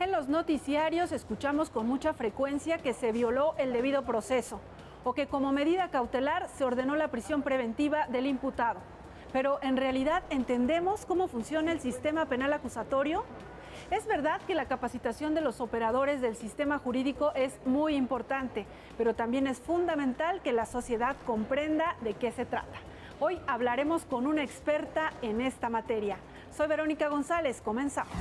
En los noticiarios escuchamos con mucha frecuencia que se violó el debido proceso o que como medida cautelar se ordenó la prisión preventiva del imputado. Pero en realidad entendemos cómo funciona el sistema penal acusatorio. Es verdad que la capacitación de los operadores del sistema jurídico es muy importante, pero también es fundamental que la sociedad comprenda de qué se trata. Hoy hablaremos con una experta en esta materia. Soy Verónica González, comenzamos.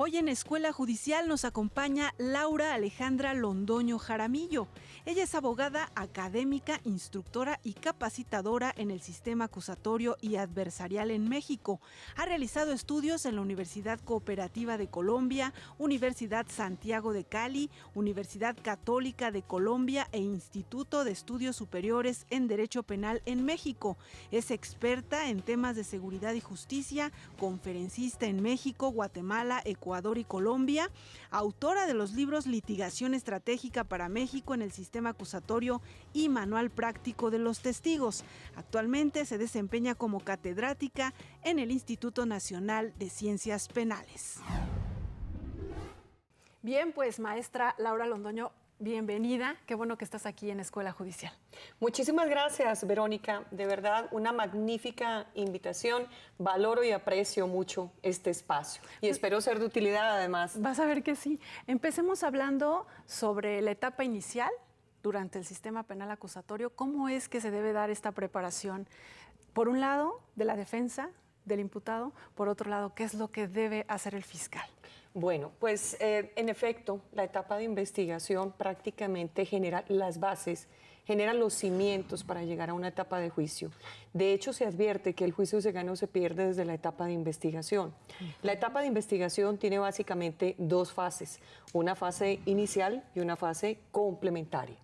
Hoy en Escuela Judicial nos acompaña Laura Alejandra Londoño Jaramillo. Ella es abogada académica, instructora y capacitadora en el sistema acusatorio y adversarial en México. Ha realizado estudios en la Universidad Cooperativa de Colombia, Universidad Santiago de Cali, Universidad Católica de Colombia e Instituto de Estudios Superiores en Derecho Penal en México. Es experta en temas de seguridad y justicia, conferencista en México, Guatemala, Ecuador y Colombia, autora de los libros Litigación Estratégica para México en el Sistema Acusatorio y Manual Práctico de los Testigos. Actualmente se desempeña como catedrática en el Instituto Nacional de Ciencias Penales. Bien, pues maestra Laura Londoño, bienvenida. Qué bueno que estás aquí en Escuela Judicial. Muchísimas gracias, Verónica. De verdad, una magnífica invitación. Valoro y aprecio mucho este espacio y espero ser de utilidad además. Vas a ver que sí. Empecemos hablando sobre la etapa inicial durante el sistema penal acusatorio. ¿Cómo es que se debe dar esta preparación? Por un lado, de la defensa del imputado. Por otro lado, ¿qué es lo que debe hacer el fiscal? Bueno, pues en efecto, la etapa de investigación prácticamente genera las bases, genera los cimientos para llegar a una etapa de juicio. De hecho, se advierte que el juicio se gana o se pierde desde la etapa de investigación. La etapa de investigación tiene básicamente dos fases, una fase inicial y una fase complementaria.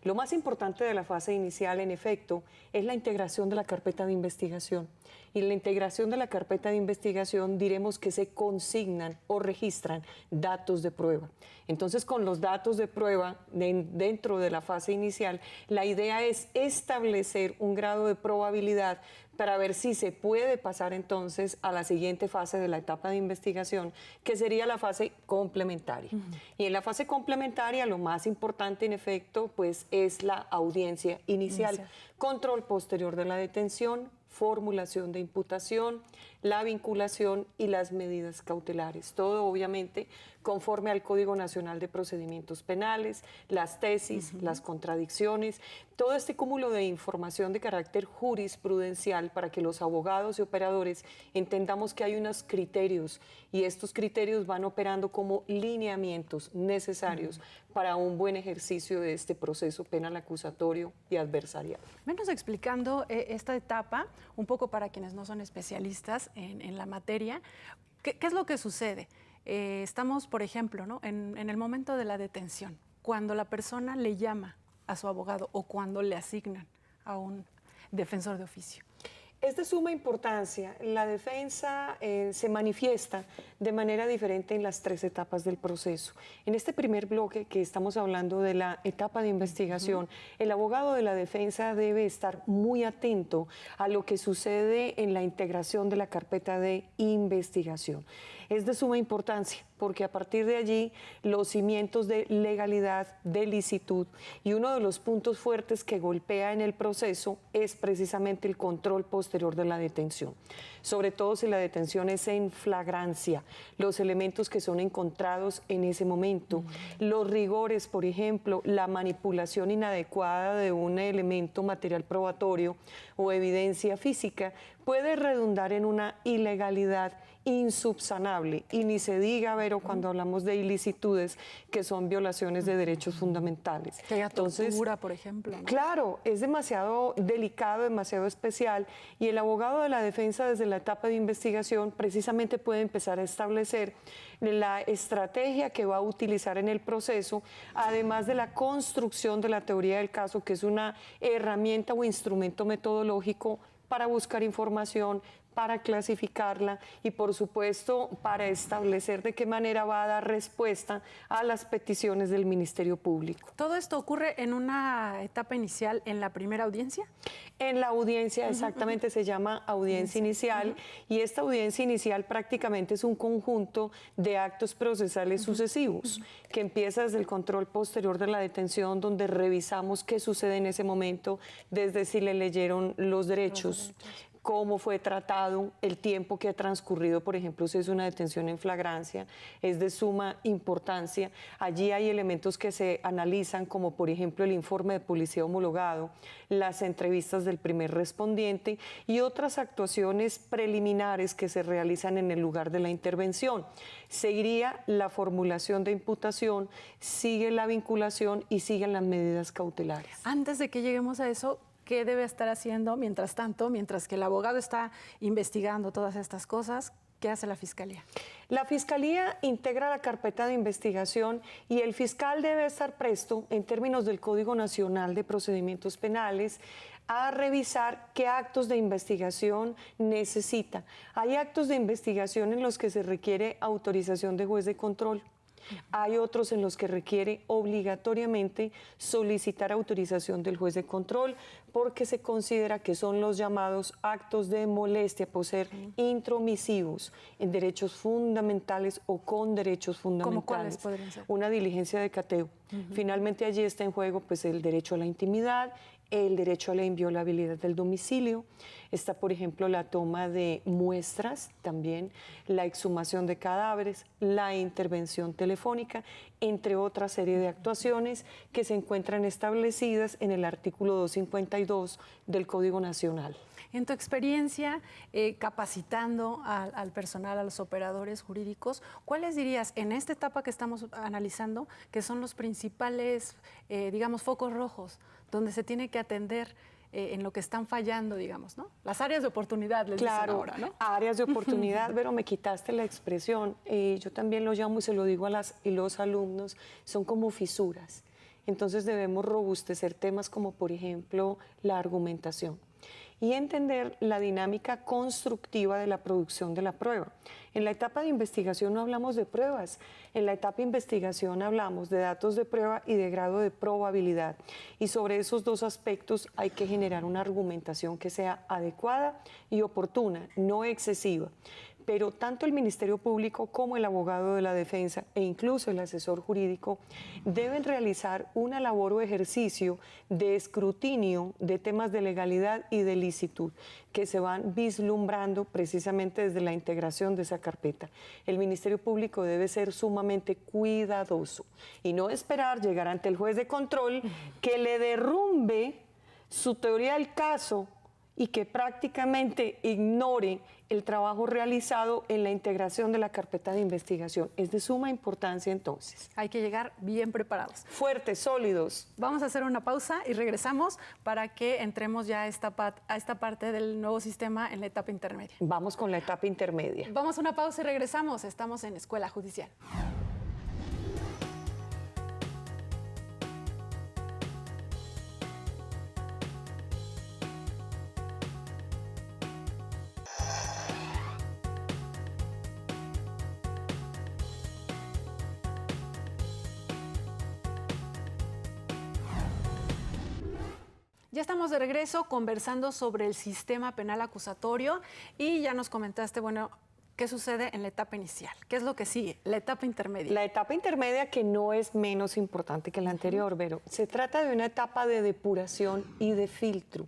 Lo más importante de la fase inicial, en efecto, es la integración de la carpeta de investigación. Y en la integración de la carpeta de investigación diremos que se consignan o registran datos de prueba. Entonces, con los datos de prueba dentro de la fase inicial, la idea es establecer un grado de probabilidad para ver si se puede pasar entonces a la siguiente fase de la etapa de investigación, que sería la fase complementaria. Y en la fase complementaria lo más importante en efecto pues es la audiencia inicial, control posterior de la detención, formulación de imputación, la vinculación y las medidas cautelares. Todo obviamente conforme al Código Nacional de Procedimientos Penales, las tesis, las contradicciones, todo este cúmulo de información de carácter jurisprudencial para que los abogados y operadores entendamos que hay unos criterios y estos criterios van operando como lineamientos necesarios para un buen ejercicio de este proceso penal acusatorio y adversarial. Menos explicando esta etapa, un poco para quienes no son especialistas en la materia, ¿qué es lo que sucede? Estamos, por ejemplo, ¿no? en el momento de la detención, cuando la persona le llama a su abogado o cuando le asignan a un defensor de oficio. Es de suma importancia. La defensa se manifiesta de manera diferente en las tres etapas del proceso. En este primer bloque que estamos hablando de la etapa de investigación, el abogado de la defensa debe estar muy atento a lo que sucede en la integración de la carpeta de investigación. Es de suma importancia porque a partir de allí los cimientos de legalidad, de licitud y uno de los puntos fuertes que golpea en el proceso es precisamente el control posterior de la detención. Sobre todo si la detención es en flagrancia, los elementos que son encontrados en ese momento, los rigores, por ejemplo, la manipulación inadecuada de un elemento material probatorio o evidencia física puede redundar en una ilegalidad insubsanable, y ni se diga, Vero, cuando hablamos de ilicitudes que son violaciones de derechos fundamentales. Que haya tortura, por ejemplo, ¿no? Claro, es demasiado delicado, demasiado especial, y el abogado de la defensa desde la etapa de investigación precisamente puede empezar a establecer la estrategia que va a utilizar en el proceso, además de la construcción de la teoría del caso, que es una herramienta o instrumento metodológico para buscar información, para clasificarla y, por supuesto, para establecer de qué manera va a dar respuesta a las peticiones del Ministerio Público. ¿Todo esto ocurre en una etapa inicial, en la primera audiencia? En la audiencia, exactamente, se llama audiencia inicial, y esta audiencia inicial prácticamente es un conjunto de actos procesales sucesivos, que empieza desde el control posterior de la detención, donde revisamos qué sucede en ese momento, desde si le leyeron los derechos, cómo fue tratado, el tiempo que ha transcurrido, por ejemplo, si es una detención en flagrancia, es de suma importancia. Allí hay elementos que se analizan, como por ejemplo el informe de policía homologado, las entrevistas del primer respondiente y otras actuaciones preliminares que se realizan en el lugar de la intervención. Seguiría la formulación de imputación, sigue la vinculación y siguen las medidas cautelares. Antes de que lleguemos a eso, ¿qué debe estar haciendo mientras tanto, mientras que el abogado está investigando todas estas cosas? ¿Qué hace la Fiscalía? La Fiscalía integra la carpeta de investigación y el fiscal debe estar presto, en términos del Código Nacional de Procedimientos Penales, a revisar qué actos de investigación necesita. Hay actos de investigación en los que se requiere autorización de juez de control. Hay otros en los que requiere obligatoriamente solicitar autorización del juez de control, porque se considera que son los llamados actos de molestia por ser intromisivos en derechos fundamentales o con derechos fundamentales. ¿Cómo cuáles podrían ser? Una diligencia de cateo. Finalmente allí está en juego pues el derecho a la intimidad, el derecho a la inviolabilidad del domicilio, está por ejemplo la toma de muestras, también la exhumación de cadáveres, la intervención telefónica, entre otra serie de actuaciones que se encuentran establecidas en el artículo 252 del Código Nacional. En tu experiencia, capacitando al personal, a los operadores jurídicos, ¿cuáles dirías en esta etapa que estamos analizando que son los principales, digamos, focos rojos donde se tiene que atender en lo que están fallando, digamos, ¿no? Las áreas de oportunidad, les dicen ahora, ¿no? Áreas de oportunidad, pero me quitaste la expresión. Yo también lo llamo y se lo digo a las y los alumnos, son como fisuras. Entonces debemos robustecer temas como, por ejemplo, la argumentación y entender la dinámica constructiva de la producción de la prueba. En la etapa de investigación no hablamos de pruebas, en la etapa de investigación hablamos de datos de prueba y de grado de probabilidad. Y sobre esos dos aspectos hay que generar una argumentación que sea adecuada y oportuna, no excesiva. Pero tanto el Ministerio Público como el abogado de la defensa e incluso el asesor jurídico deben realizar una labor o ejercicio de escrutinio de temas de legalidad y de licitud que se van vislumbrando precisamente desde la integración de esa carpeta. El Ministerio Público debe ser sumamente cuidadoso y no esperar llegar ante el juez de control que le derrumbe su teoría del caso y que prácticamente ignore el trabajo realizado en la integración de la carpeta de investigación. Es de suma importancia entonces. Hay que llegar bien preparados. Fuertes, sólidos. Vamos a hacer una pausa y regresamos para que entremos ya a esta parte del nuevo sistema en la etapa intermedia. Vamos con la etapa intermedia. Vamos a una pausa y regresamos. Estamos en Escuela Judicial. Ya estamos de regreso conversando sobre el sistema penal acusatorio y ya nos comentaste, bueno, ¿qué sucede en la etapa inicial? ¿Qué es lo que sigue? La etapa intermedia. La etapa intermedia, que no es menos importante que la anterior, pero se trata de una etapa de depuración y de filtro,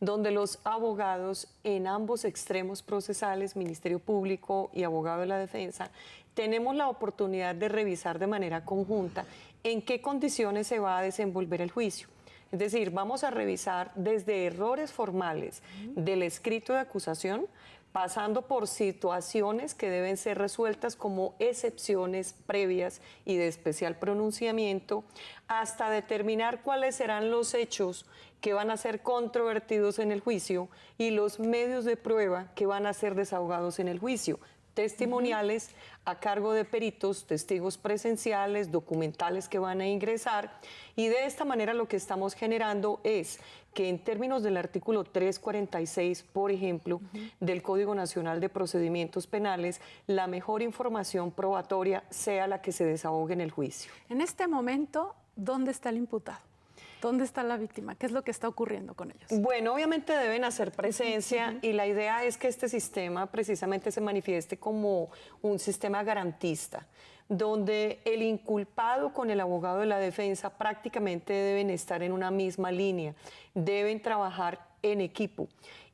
donde los abogados en ambos extremos procesales, Ministerio Público y abogado de la defensa, tenemos la oportunidad de revisar de manera conjunta en qué condiciones se va a desenvolver el juicio. Es decir, vamos a revisar desde errores formales del escrito de acusación, pasando por situaciones que deben ser resueltas como excepciones previas y de especial pronunciamiento, hasta determinar cuáles serán los hechos que van a ser controvertidos en el juicio y los medios de prueba que van a ser desahogados en el juicio. testimoniales a cargo de peritos, testigos presenciales, documentales que van a ingresar, y de esta manera lo que estamos generando es que en términos del artículo 346, por ejemplo, del Código Nacional de Procedimientos Penales, la mejor información probatoria sea la que se desahogue en el juicio. En este momento, ¿dónde está el imputado? ¿Dónde está la víctima? ¿Qué es lo que está ocurriendo con ellos? Bueno, obviamente deben hacer presencia y la idea es que este sistema precisamente se manifieste como un sistema garantista, donde el inculpado con el abogado de la defensa prácticamente deben estar en una misma línea, deben trabajar en equipo.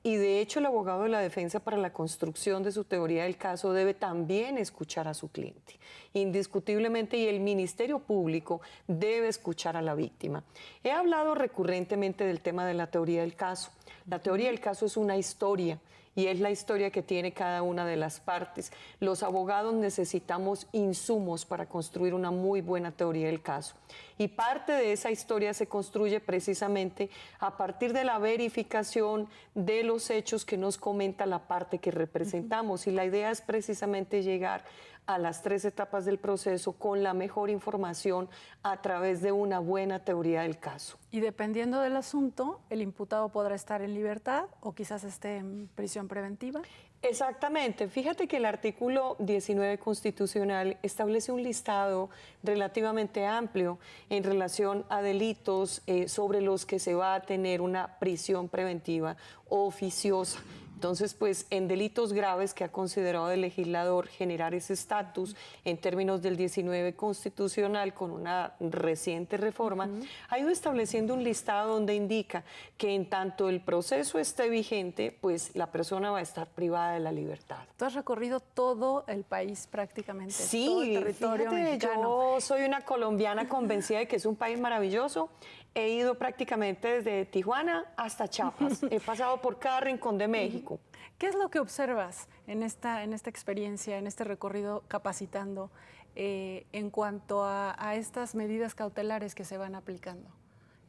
Y de hecho el abogado de la defensa para la construcción de su teoría del caso debe también escuchar a su cliente, indiscutiblemente, y el Ministerio Público debe escuchar a la víctima. He hablado recurrentemente del tema de la teoría del caso. La teoría del caso es una historia y es la historia que tiene cada una de las partes. Los abogados necesitamos insumos para construir una muy buena teoría del caso. Y parte de esa historia se construye precisamente a partir de la verificación de los hechos que nos comenta la parte que representamos. Y la idea es precisamente llegar a las 3 etapas del proceso con la mejor información a través de una buena teoría del caso. Y dependiendo del asunto, el imputado podrá estar en libertad o quizás esté en prisión preventiva. Exactamente. Fíjate que el artículo 19 constitucional establece un listado relativamente amplio en relación a delitos sobre los que se va a tener una prisión preventiva oficiosa. Entonces, pues en delitos graves que ha considerado el legislador generar ese estatus en términos del 19 constitucional con una reciente reforma, ha ido estableciendo un listado donde indica que en tanto el proceso esté vigente, pues la persona va a estar privada de la libertad. Tú has recorrido todo el país prácticamente, sí, todo el territorio mexicano. Yo soy una colombiana convencida de que es un país maravilloso. He ido prácticamente desde Tijuana hasta Chiapas. He pasado por cada rincón de México. ¿Qué es lo que observas en esta experiencia, en este recorrido capacitando, en cuanto a estas medidas cautelares que se van aplicando?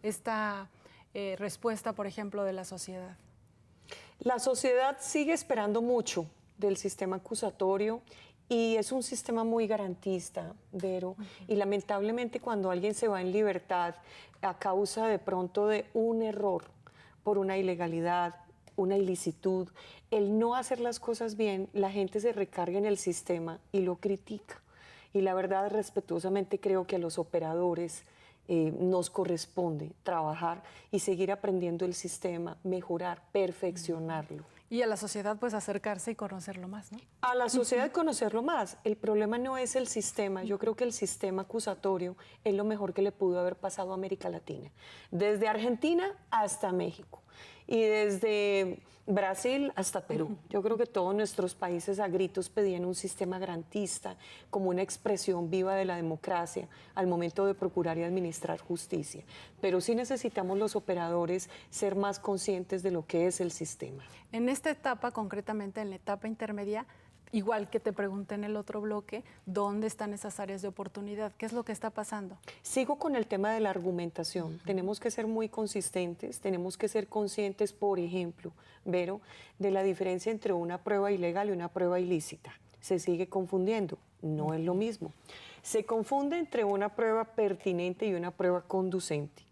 Esta respuesta, por ejemplo, de la sociedad. La sociedad sigue esperando mucho del sistema acusatorio y es un sistema muy garantista, Vero, y lamentablemente cuando alguien se va en libertad a causa de pronto de un error, por una ilegalidad, una ilicitud, el no hacer las cosas bien, la gente se recarga en el sistema y lo critica. Y la verdad, respetuosamente creo que a los operadores nos corresponde trabajar y seguir aprendiendo el sistema, mejorar, perfeccionarlo. Y a la sociedad, pues, acercarse y conocerlo más, ¿no? A la sociedad conocerlo más. El problema no es el sistema. Yo creo que el sistema acusatorio es lo mejor que le pudo haber pasado a América Latina. Desde Argentina hasta México. Y desde Brasil hasta Perú. Yo creo que todos nuestros países a gritos pedían un sistema garantista como una expresión viva de la democracia al momento de procurar y administrar justicia. Pero sí necesitamos los operadores ser más conscientes de lo que es el sistema. En esta etapa, concretamente en la etapa intermedia, igual que te pregunté en el otro bloque, ¿dónde están esas áreas de oportunidad? ¿Qué es lo que está pasando? Sigo con el tema de la argumentación. Tenemos que ser muy consistentes, tenemos que ser conscientes, por ejemplo, Vero, de la diferencia entre una prueba ilegal y una prueba ilícita. Se sigue confundiendo, no es lo mismo. Se confunde entre una prueba pertinente y una prueba conducente.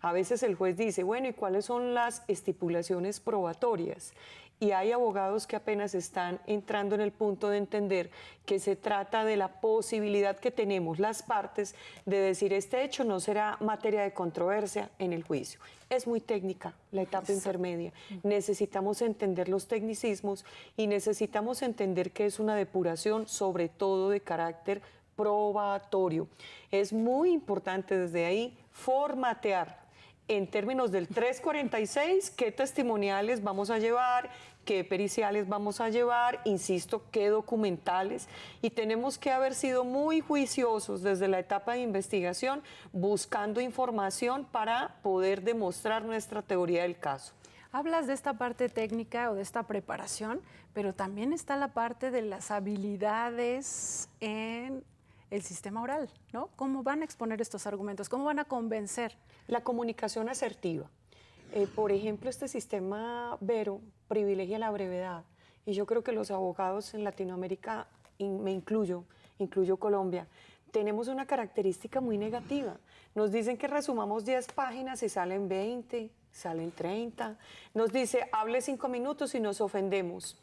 A veces el juez dice, bueno, ¿y cuáles son las estipulaciones probatorias? Y hay abogados que apenas están entrando en el punto de entender que se trata de la posibilidad que tenemos las partes de decir este hecho no será materia de controversia en el juicio. Es muy técnica la etapa intermedia. Necesitamos entender los tecnicismos y necesitamos entender que es una depuración sobre todo de carácter probatorio. Es muy importante desde ahí formatear en términos del 346, qué testimoniales vamos a llevar, qué periciales vamos a llevar, insisto, qué documentales, y tenemos que haber sido muy juiciosos desde la etapa de investigación buscando información para poder demostrar nuestra teoría del caso. Hablas de esta parte técnica o de esta preparación, pero también está la parte de las habilidades en el sistema oral, ¿no? ¿Cómo van a exponer estos argumentos? ¿Cómo van a convencer? La comunicación asertiva. Por ejemplo, este sistema Vero privilegia la brevedad. y yo creo que los abogados en Latinoamérica, me incluyo Colombia, tenemos una característica muy negativa. Nos dicen que resumamos 10 páginas y salen 20, salen 30. Nos dice, hable 5 minutos y nos ofendemos.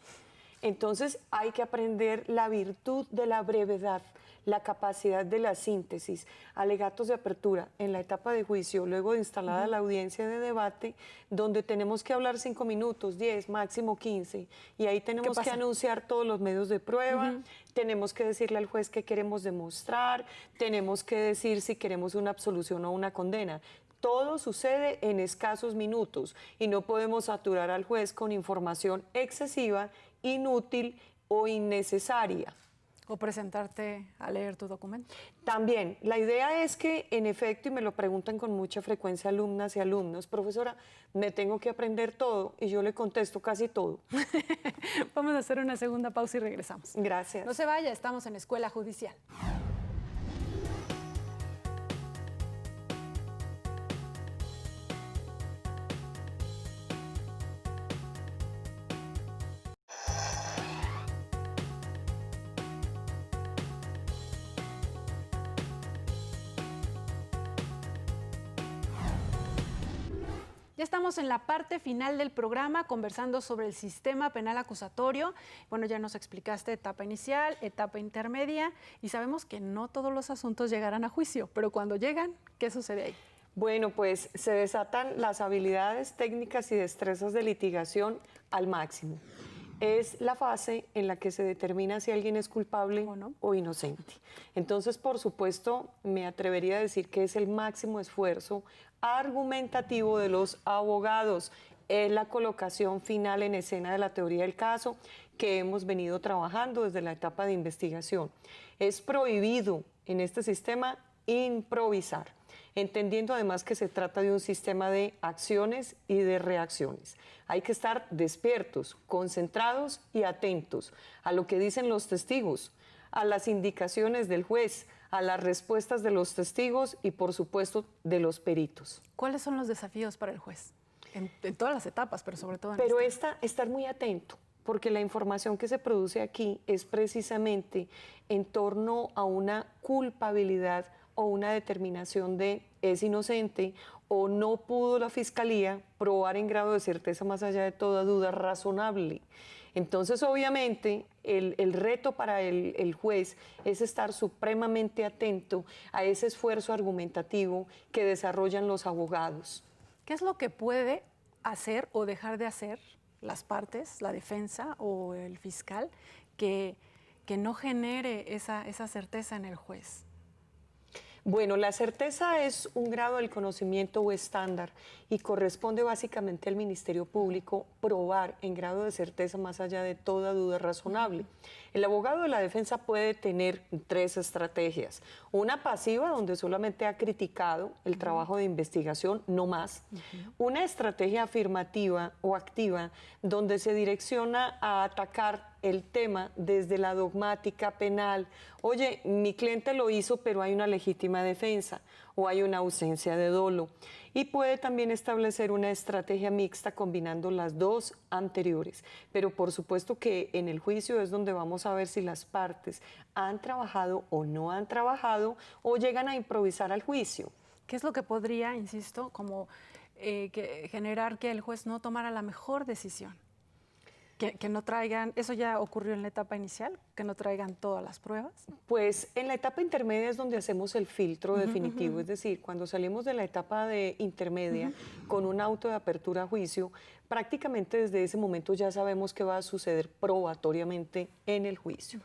Entonces hay que aprender la virtud de la brevedad, la capacidad de la síntesis, alegatos de apertura en la etapa de juicio, luego de instalada la audiencia de debate, donde tenemos que hablar 5 minutos, 10, máximo 15, y ahí tenemos que anunciar todos los medios de prueba, tenemos que decirle al juez qué queremos demostrar, tenemos que decir si queremos una absolución o una condena. Todo sucede en escasos minutos y no podemos saturar al juez con información excesiva, inútil o innecesaria. O presentarte a leer tu documento. También, la idea es que, en efecto, y me lo preguntan con mucha frecuencia alumnas y alumnos, profesora, me tengo que aprender todo, y yo le contesto casi todo. Vamos a hacer una segunda pausa y regresamos. Gracias. No se vaya, estamos en Escuela Judicial. Ya estamos en la parte final del programa conversando sobre el sistema penal acusatorio. Bueno, ya nos explicaste etapa inicial, etapa intermedia y sabemos que no todos los asuntos llegarán a juicio, pero cuando llegan, ¿qué sucede ahí? Bueno, pues se desatan las habilidades técnicas y destrezas de litigación al máximo. Es la fase en la que se determina si alguien es culpable o inocente. Entonces, por supuesto, me atrevería a decir que es el máximo esfuerzo argumentativo de los abogados. Es la colocación final en escena de la teoría del caso que hemos venido trabajando desde la etapa de investigación. Es prohibido en este sistema improvisar, entendiendo además que se trata de un sistema de acciones y de reacciones. Hay que estar despiertos, concentrados y atentos a lo que dicen los testigos, a las indicaciones del juez, a las respuestas de los testigos y, por supuesto, de los peritos. ¿Cuáles son los desafíos para el juez? En todas las etapas, pero sobre todo en Pero esta. Estar muy atento, porque la información que se produce aquí es precisamente en torno a una culpabilidad o una determinación de es inocente o no pudo la Fiscalía probar en grado de certeza más allá de toda duda razonable. Entonces, obviamente, el reto para el juez es estar supremamente atento a ese esfuerzo argumentativo que desarrollan los abogados. ¿Qué es lo que puede hacer o dejar de hacer las partes, la defensa o el fiscal, que no genere esa certeza en el juez? Bueno, la certeza es un grado del conocimiento o estándar y corresponde básicamente al Ministerio Público probar en grado de certeza más allá de toda duda razonable. El abogado de la defensa puede tener 3 estrategias. Una pasiva, donde solamente ha criticado el trabajo de investigación, no más. Una estrategia afirmativa o activa, donde se direcciona a atacar el tema desde la dogmática penal. Oye, mi cliente lo hizo, pero hay una legítima defensa o hay una ausencia de dolo. Y puede también establecer una estrategia mixta combinando las 2 anteriores. Pero por supuesto que en el juicio es donde vamos a ver si las partes han trabajado o no han trabajado o llegan a improvisar al juicio. ¿Qué es lo que podría, insisto, como generar que el juez no tomara la mejor decisión? Que no traigan, eso ya ocurrió en la etapa inicial, que no traigan todas las pruebas. Pues en la etapa intermedia es donde hacemos el filtro definitivo, es decir, cuando salimos de la etapa de intermedia con un auto de apertura a juicio, prácticamente desde ese momento ya sabemos qué va a suceder probatoriamente en el juicio.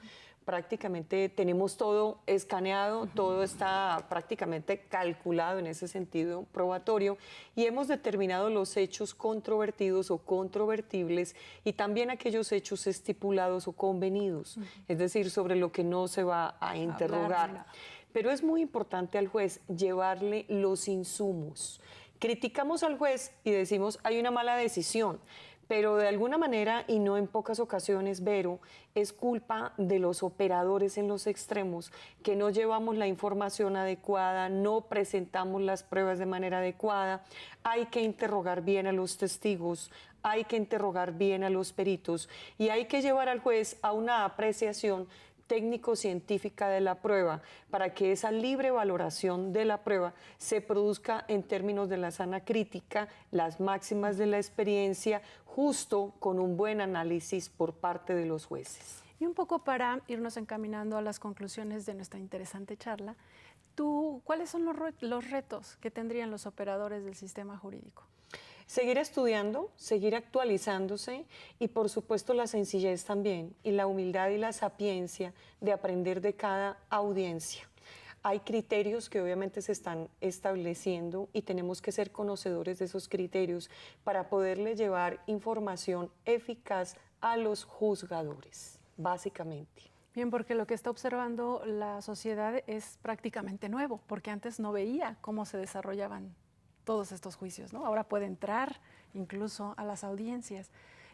Prácticamente tenemos todo escaneado, todo está prácticamente calculado en ese sentido probatorio y hemos determinado los hechos controvertidos o controvertibles y también aquellos hechos estipulados o convenidos, es decir, sobre lo que no se va a interrogar. Pero es muy importante al juez llevarle los insumos. Criticamos al juez y decimos hay una mala decisión, pero de alguna manera, y no en pocas ocasiones, Vero, es culpa de los operadores en los extremos, que no llevamos la información adecuada, no presentamos las pruebas de manera adecuada, hay que interrogar bien a los testigos, hay que interrogar bien a los peritos y hay que llevar al juez a una apreciación técnico-científica de la prueba para que esa libre valoración de la prueba se produzca en términos de la sana crítica, las máximas de la experiencia, justo con un buen análisis por parte de los jueces. Y un poco para irnos encaminando a las conclusiones de nuestra interesante charla, ¿cuáles son los retos que tendrían los operadores del sistema jurídico? Seguir estudiando, seguir actualizándose y por supuesto la sencillez también y la humildad y la sapiencia de aprender de cada audiencia. Hay criterios que obviamente se están estableciendo y tenemos que ser conocedores de esos criterios para poderle llevar información eficaz a los juzgadores, básicamente. Bien, porque lo que está observando la sociedad es prácticamente nuevo, porque antes no veía cómo se desarrollaban todos estos juicios, ¿no? Ahora puede entrar incluso a las audiencias.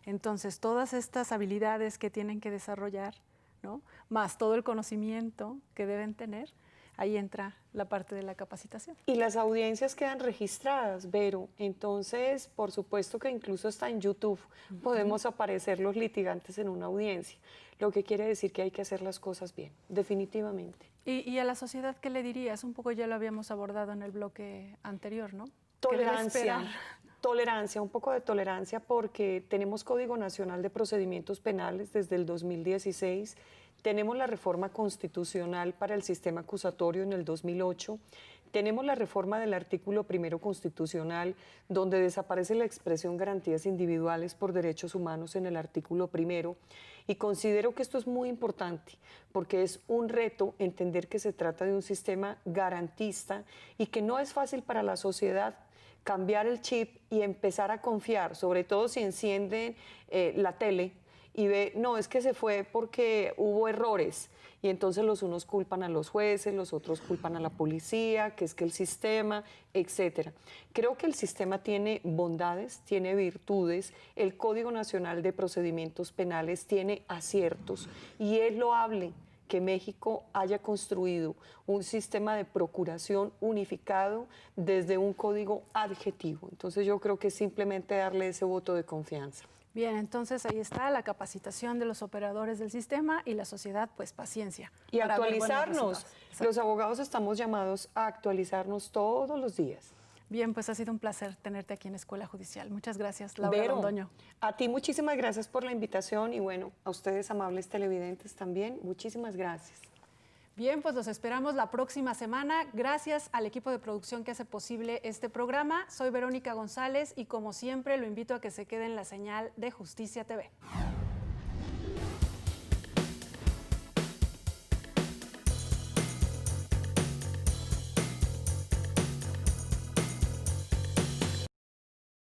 Entonces, todas estas habilidades que tienen que desarrollar, ¿no? Más todo el conocimiento que deben tener, ahí entra la parte de la capacitación. Y las audiencias quedan registradas, Vero. Entonces, por supuesto que incluso hasta en YouTube podemos aparecer los litigantes en una audiencia, lo que quiere decir que hay que hacer las cosas bien, definitivamente. Y a la sociedad, ¿qué le dirías? Un poco ya lo habíamos abordado en el bloque anterior, ¿no? Tolerancia, un poco de tolerancia porque tenemos Código Nacional de Procedimientos Penales desde el 2016, tenemos la reforma constitucional para el sistema acusatorio en el 2008, tenemos la reforma del artículo 1 constitucional donde desaparece la expresión garantías individuales por derechos humanos en el artículo 1 y considero que esto es muy importante porque es un reto entender que se trata de un sistema garantista y que no es fácil para la sociedad cambiar el chip y empezar a confiar, sobre todo si encienden la tele y ve, no, es que se fue porque hubo errores y entonces los unos culpan a los jueces, los otros culpan a la policía, que es que el sistema, etcétera. Creo que el sistema tiene bondades, tiene virtudes, el Código Nacional de Procedimientos Penales tiene aciertos y es loable que México haya construido un sistema de procuración unificado desde un código adjetivo. Entonces yo creo que es simplemente darle ese voto de confianza. Bien, entonces ahí está la capacitación de los operadores del sistema y la sociedad, pues paciencia. Y actualizarnos. Los abogados estamos llamados a actualizarnos todos los días. Bien, pues ha sido un placer tenerte aquí en Escuela Judicial. Muchas gracias, Laura Vero, Londoño. A ti muchísimas gracias por la invitación y bueno, a ustedes amables televidentes también, muchísimas gracias. Bien, pues los esperamos la próxima semana. Gracias al equipo de producción que hace posible este programa. Soy Verónica González y como siempre lo invito a que se quede en la señal de Justicia TV.